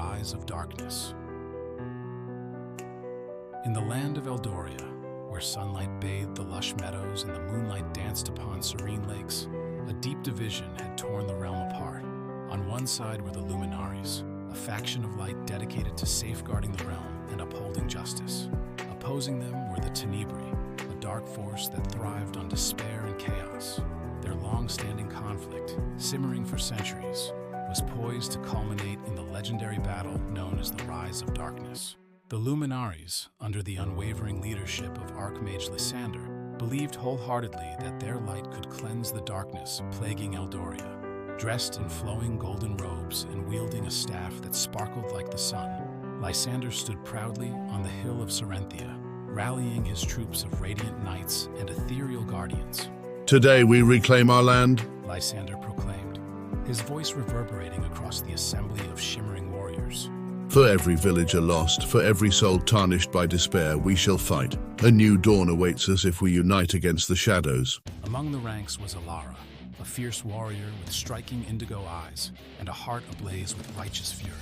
rise of darkness. In the land of Eldoria, where sunlight bathed the lush meadows and the moonlight danced upon serene lakes, a deep division had torn the realm apart. On one side were the Luminaries, a faction of light dedicated to safeguarding the realm and upholding justice. Opposing them were the Tenebri, a dark force that thrived on despair and chaos. Their long-standing conflict, simmering for centuries, was poised to culminate in the legendary battle known as the Rise of Darkness. The Luminaries, under the unwavering leadership of Archmage Lysander, believed wholeheartedly that their light could cleanse the darkness plaguing Eldoria. Dressed in flowing golden robes and wielding a staff that sparkled like the sun, Lysander stood proudly on the hill of Serenthia, rallying his troops of radiant knights and ethereal guardians. Today we reclaim our land, Lysander proclaimed, his voice reverberating across the assembly of shimmering warriors. For every villager lost, for every soul tarnished by despair, we shall fight. A new dawn awaits us if we unite against the shadows. Among the ranks was Alara, a fierce warrior with striking indigo eyes and a heart ablaze with righteous fury.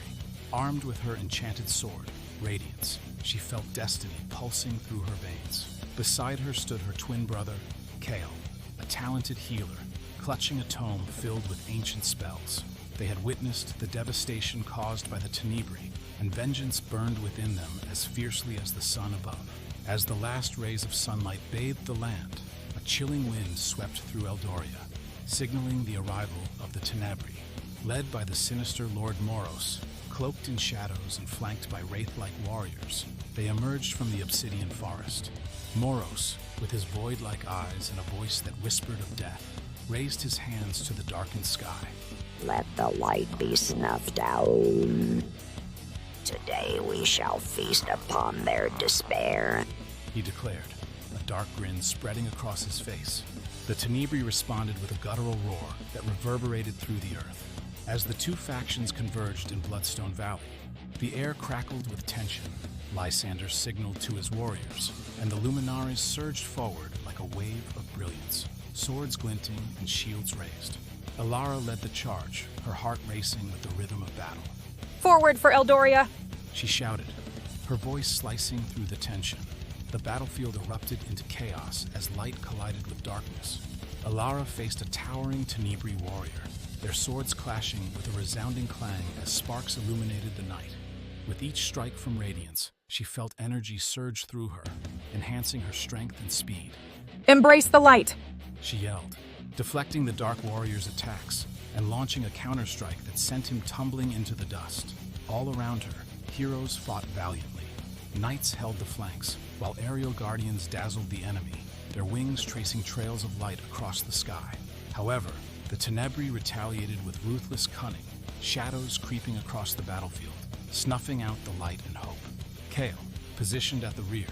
Armed with her enchanted sword, Radiance, she felt destiny pulsing through her veins. Beside her stood her twin brother, Kale, a talented healer, clutching a tome filled with ancient spells. They had witnessed the devastation caused by the Tenebri, and vengeance burned within them as fiercely as the sun above. As the last rays of sunlight bathed the land, a chilling wind swept through Eldoria, signaling the arrival of the Tenebri. Led by the sinister Lord Moros, cloaked in shadows and flanked by wraith-like warriors, they emerged from the obsidian forest. Moros, with his void-like eyes and a voice that whispered of death, raised his hands to the darkened sky. Let the light be snuffed out. Today we shall feast upon their despair, He declared, a dark grin spreading across his face. The Tenebri responded with a guttural roar that reverberated through the earth. As the two factions converged in Bloodstone Valley, the air crackled with tension. Lysander signaled to his warriors, and the Luminaries surged forward like a wave of brilliance, swords glinting and shields raised. Alara led the charge, her heart racing with the rhythm of battle. Forward for Eldoria! She shouted, her voice slicing through the tension. The battlefield erupted into chaos as light collided with darkness. Alara faced a towering Tenebri warrior, their swords clashing with a resounding clang as sparks illuminated the night. With each strike from Radiance, she felt energy surge through her, enhancing her strength and speed. Embrace the light! She yelled, deflecting the Dark Warrior's attacks and launching a counterstrike that sent him tumbling into the dust. All around her, heroes fought valiantly. Knights held the flanks, while aerial guardians dazzled the enemy, their wings tracing trails of light across the sky. However, the Tenebri retaliated with ruthless cunning, shadows creeping across the battlefield, snuffing out the light and hope. Kale, positioned at the rear,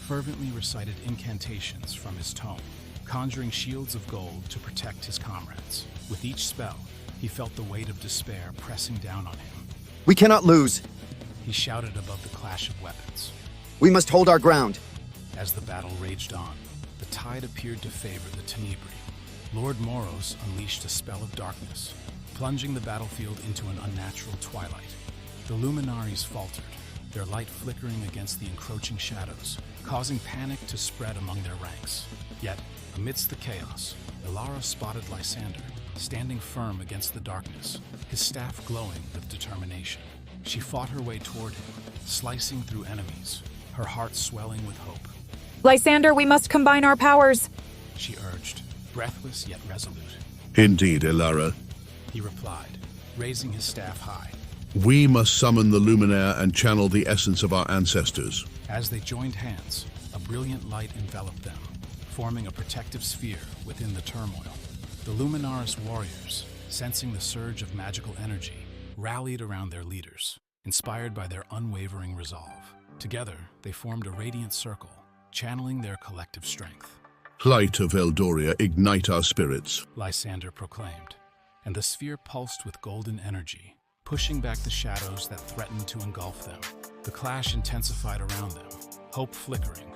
fervently recited incantations from his tome, conjuring shields of gold to protect his comrades. With each spell, he felt the weight of despair pressing down on him. We cannot lose. He shouted above the clash of weapons. We must hold our ground. As the battle raged on, the tide appeared to favor the Tenebri. Lord Moros unleashed a spell of darkness, plunging the battlefield into an unnatural twilight. The Luminaries faltered, their light flickering against the encroaching shadows, causing panic to spread among their ranks. Yet, amidst the chaos, Alara spotted Lysander, standing firm against the darkness, his staff glowing with determination. She fought her way toward him, slicing through enemies, her heart swelling with hope. Lysander, we must combine our powers! She urged, breathless yet resolute. Indeed, Elara. He replied, raising his staff high. We must summon the Luminaire and channel the essence of our ancestors. As they joined hands, a brilliant light enveloped them, forming a protective sphere within the turmoil. The Luminaris warriors, sensing the surge of magical energy, rallied around their leaders, inspired by their unwavering resolve. Together, they formed a radiant circle, channeling their collective strength. Light of Eldoria, ignite our spirits, Lysander proclaimed, and the sphere pulsed with golden energy, pushing back the shadows that threatened to engulf them. The clash intensified around them, hope flickering,